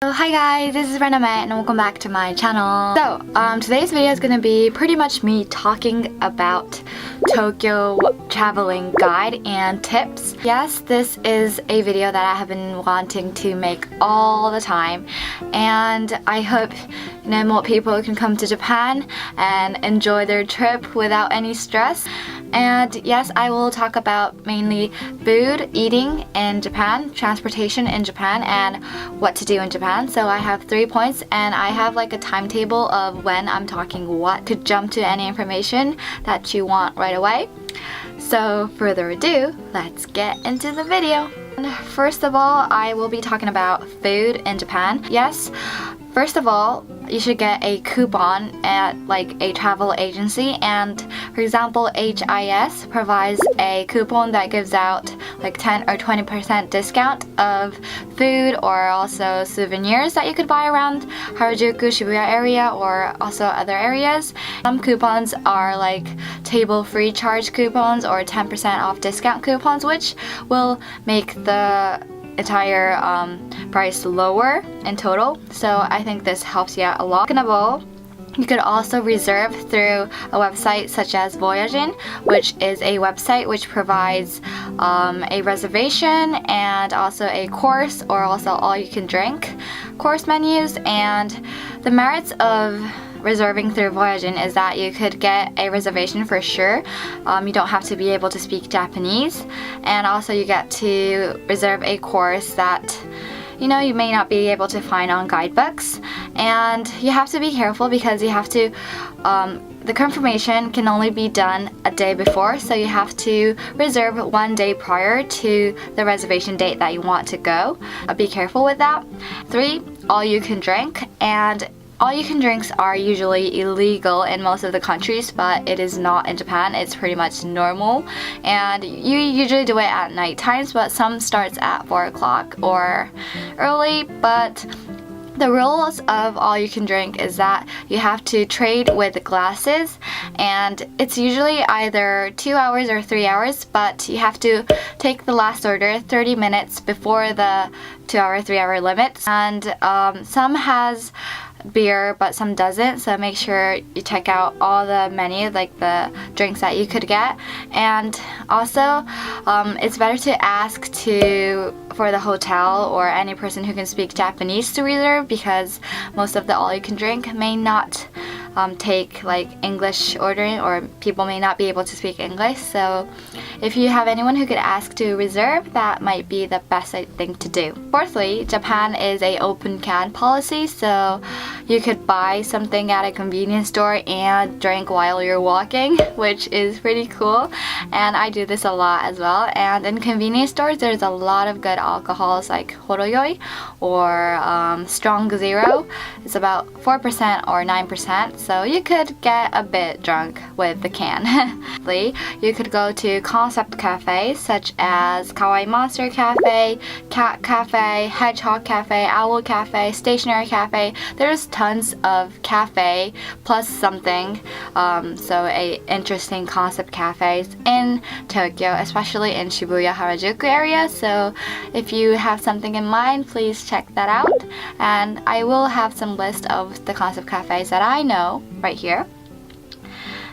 So hi guys, this is Rename and welcome back to my channel. So today's video is going to be pretty much me talking about Tokyo traveling guide and tips. Yes, this is a video that I have been wanting to make all the time, and I hope more people can come to Japan and enjoy their trip without any stress. And yes, I will talk about mainly food, eating in Japan, transportation in Japan, and what to do in Japan. So I have 3 points, and I have like a timetable of when I'm talking what to jump to any information that you want right away. So further ado, let's get into the video. First of all, I will be talking about food in Japan. Yes, first of all, you should get a coupon at like a travel agency, and for example HIS provides a coupon that gives out like 10 or 20% discount of food or also souvenirs that you could buy around Harajuku, Shibuya area, or also other areas. Some coupons are like table free charge coupons or 10% off discount coupons, which will make the entire price lower in total. So I think this helps you out a lot. Second of all, you could also reserve through a website such as Voyagin, which is a website which provides a reservation and also a course or also all you can drink course menus. And the merits of reserving through Voyagin is that you could get a reservation for sure. You don't have to be able to speak Japanese, and also you get to reserve a course that you may not be able to find on guidebooks. And you have to be careful because you have to the confirmation can only be done a day before, so you have to reserve 1 day prior to the reservation date that you want to go. Be careful with that. 3, all you can drink. And all you can drinks are usually illegal in most of the countries, but it is not in Japan. It's pretty much normal, and you usually do it at night times, but some starts at 4 o'clock or early. But the rules of all you can drink is that you have to trade with glasses, and it's usually either 2 hours or 3 hours, but you have to take the last order 30 minutes before the 2 hour, 3 hour limit. And some has beer but some doesn't, so make sure you check out all the menu, like the drinks that you could get. And also it's better to ask for the hotel or any person who can speak Japanese to reserve, because most of the all you can drink may not take like English ordering, or people may not be able to speak English. So if you have anyone who could ask to reserve, that might be the best thing to do. Fourthly, Japan is a open can policy, so you could buy something at a convenience store and drink while you're walking, which is pretty cool, and I do this a lot as well. And in convenience stores there's a lot of good alcohols like horoyoi or strong zero. It's about 4% or 9%, so you could get a bit drunk with the can. You could go to concept cafes such as KAWAII Monster Cafe, Cat Cafe, Hedgehog Cafe, Owl Cafe, Stationary Cafe. There's tons of cafe plus something, so interesting concept cafes in Tokyo, especially in Shibuya, Harajuku area. So if you have something in mind, please check that out, and I will have some list of the concept cafes that I know right here.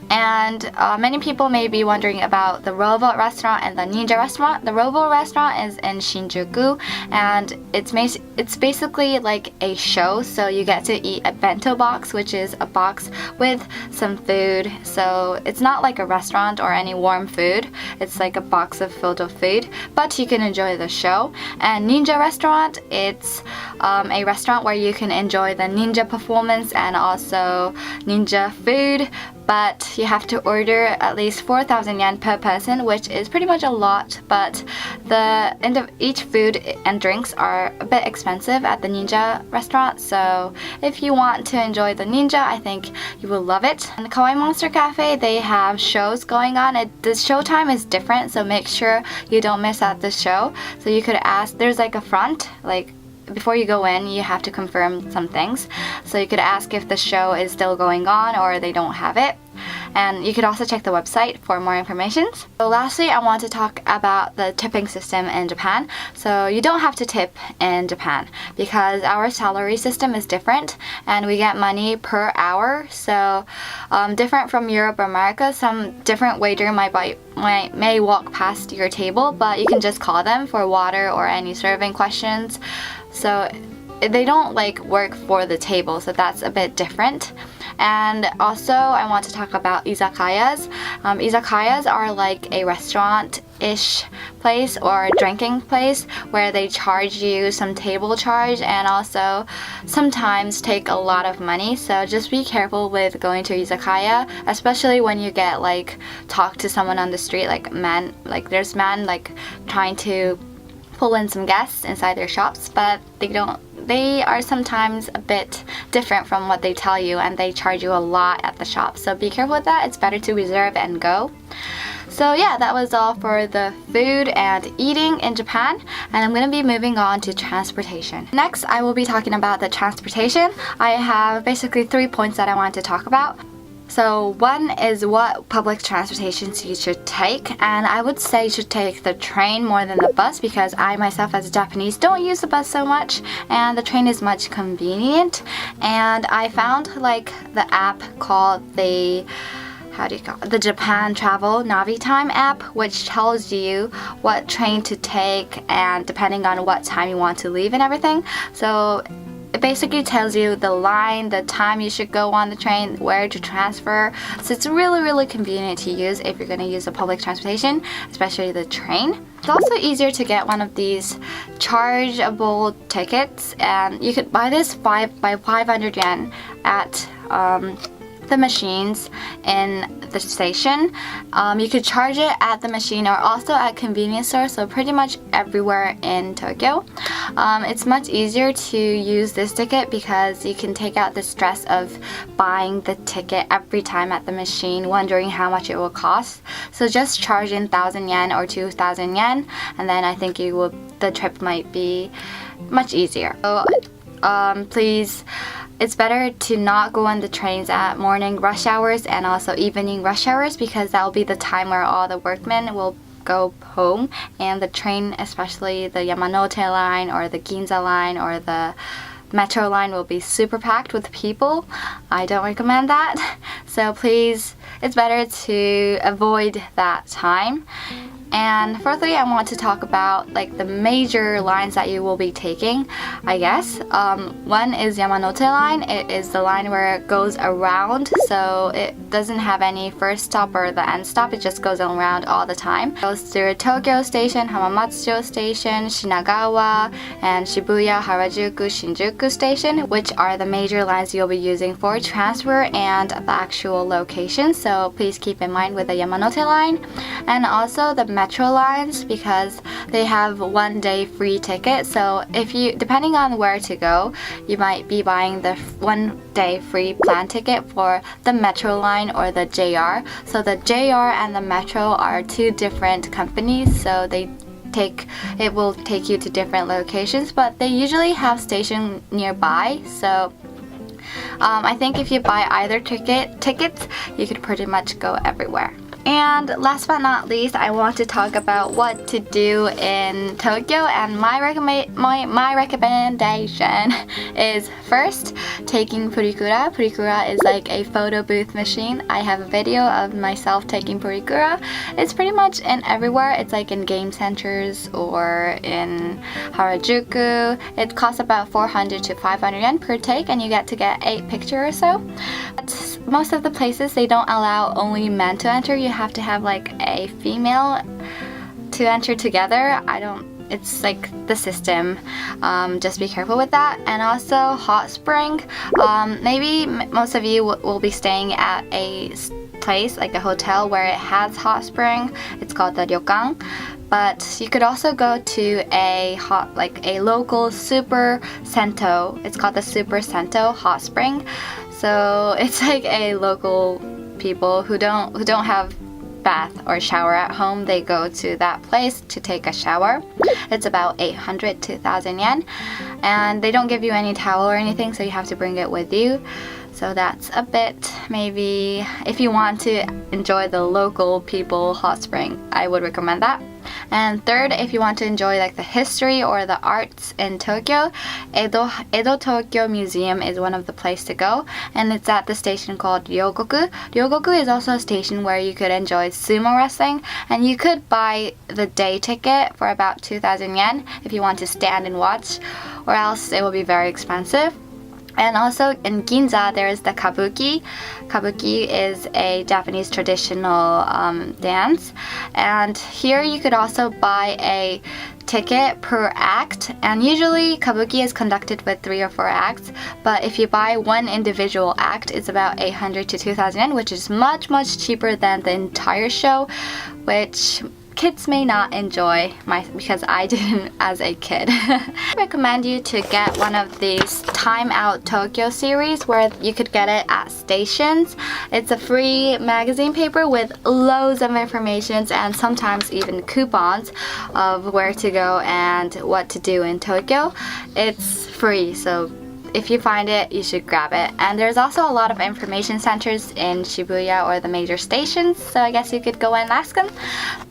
And many people may be wondering about the robot restaurant and the ninja restaurant. The robot restaurant is in Shinjuku, and it's basically like a show. So you get to eat a bento box, which is a box with some food. So it's not like a restaurant or any warm food. It's like a box filled with food, but you can enjoy the show. And ninja restaurant, it's a restaurant where you can enjoy the ninja performance and also ninja food, but you have to order at least 4,000 yen per person, which is pretty much a lot. But each food and drinks are a bit expensive at the ninja restaurant, so if you want to enjoy the ninja, I think you will love it. And the KAWAII Monster Cafe, they have shows going on. The show time is different, so make sure you don't miss out the show. So you could ask, there's like a front, like before you go in, you have to confirm some things. So you could ask if the show is still going on or they don't have it. and you could also check the website for more information. So lastly, I want to talk about the tipping system in Japan. So you don't have to tip in Japan because our salary system is different and we get money per hour. So different from Europe or America, some different waiter may walk past your table, but you can just call them for water or any serving questions. So they don't like work for the table, so that's a bit different. And also I want to talk about izakayas. Izakayas are like a restaurant-ish place or a drinking place where they charge you some table charge and also sometimes take a lot of money. So just be careful with going to izakaya, especially when you get like talk to someone on the street, like there's men like trying to pull in some guests inside their shops, but they are sometimes a bit different from what they tell you and they charge you a lot at the shop. So be careful with that. It's better to reserve and go. So yeah, that was all for the food and eating in Japan, and I'm going to be moving on to transportation. Next, I will be talking about the transportation. I have basically 3 points that I want to talk about. So one is what public transportations you should take, and I would say you should take the train more than the bus because I myself as a Japanese don't use the bus so much and the train is much convenient. And I found like the app called the Japan Travel Navi Time app, which tells you what train to take and depending on what time you want to leave and everything. So it basically tells you the line, the time you should go on the train, where to transfer. So it's really convenient to use if you're going to use the public transportation, especially the train. It's also easier to get one of these chargeable tickets, and you could buy this by 500 yen at the machines in the station. You could charge it at the machine or also at convenience stores, so pretty much everywhere in Tokyo. It's much easier to use this ticket because you can take out the stress of buying the ticket every time at the machine, wondering how much it will cost. So just charge in 1,000 yen or 2,000 yen, and then I think the trip might be much easier. So please, it's better to not go on the trains at morning rush hours and also evening rush hours because that will be the time where all the workmen will go home, and the train, especially the Yamanote line or the Ginza line or the metro line, will be super packed with people. I don't recommend that. So please, it's better to avoid that time. And fourthly, I want to talk about like the major lines that you will be taking, I guess. One is Yamanote line. It is the line where it goes around, so it doesn't have any first stop or the end stop. It just goes around all the time. It goes through Tokyo Station, Hamamatsucho Station, Shinagawa, and Shibuya, Harajuku, Shinjuku Station, which are the major lines you'll be using for transfer and the actual location. So please keep in mind with the Yamanote line. And also the metro lines, because they have 1 day free ticket. So if you, depending on where to go, you might be buying the 1 day free plan ticket for the metro line or the JR. So the JR and the metro are two different companies, so it will take you to different locations, but they usually have stations nearby. So I think if you buy either tickets, you could pretty much go everywhere. And last but not least, I want to talk about what to do in Tokyo, and my recommendation is first taking Purikura. Purikura is like a photo booth machine. I have a video of myself taking Purikura. It's pretty much in everywhere. It's like in game centers or in Harajuku. It costs about 400 to 500 yen per take, and you get to get 8 pictures or so. But most of the places, they don't allow only men to enter. You have to have like a female to enter together. It's like the system. Just be careful with that. And also hot spring. Maybe most of you will be staying at a place like a hotel where it has hot spring. It's called the ryokan. But you could also go to a local super sento. It's called the super sento hot spring. So it's like a local people who don't have bath or shower at home, they go to that place to take a shower. It's about 800 to 1,000 yen, and they don't give you any towel or anything, so you have to bring it with you. So that's a bit, maybe if you want to enjoy the local people hot spring, I would recommend that. And third, if you want to enjoy like the history or the arts in Tokyo, Edo Tokyo Museum is one of the places to go, and it's at the station called Ryogoku. Ryogoku is also a station where you could enjoy sumo wrestling, and you could buy the day ticket for about 2,000 yen if you want to stand and watch, or else it will be very expensive. And also in Ginza, there is the kabuki. Kabuki is a Japanese traditional dance. And here you could also buy a ticket per act. And usually kabuki is conducted with 3 or 4 acts. But if you buy one individual act, it's about 800 to 2,000 yen, which is much, much cheaper than the entire show, which kids may not enjoy because I didn't as a kid. I recommend you to get one of these Time Out Tokyo series where you could get it at stations. It's a free magazine paper with loads of information and sometimes even coupons of where to go and what to do in Tokyo. It's free, so if you find it, you should grab it. And there's also a lot of information centers in Shibuya or the major stations, so I guess you could go and ask them.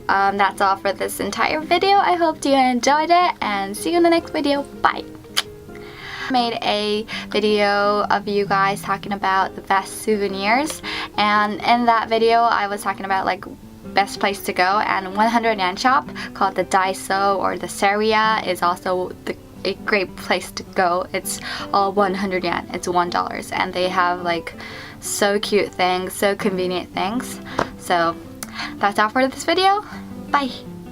That's all for this entire video. I hope you enjoyed it, and see you in the next video. Bye! I made a video of you guys talking about the best souvenirs, and in that video I was talking about like best place to go, and 100 yen shop called the Daiso or the Seria is also a great place to go. It's all 100 yen. It's $1, and they have like so cute things, so convenient things. So that's all for this video. Bye!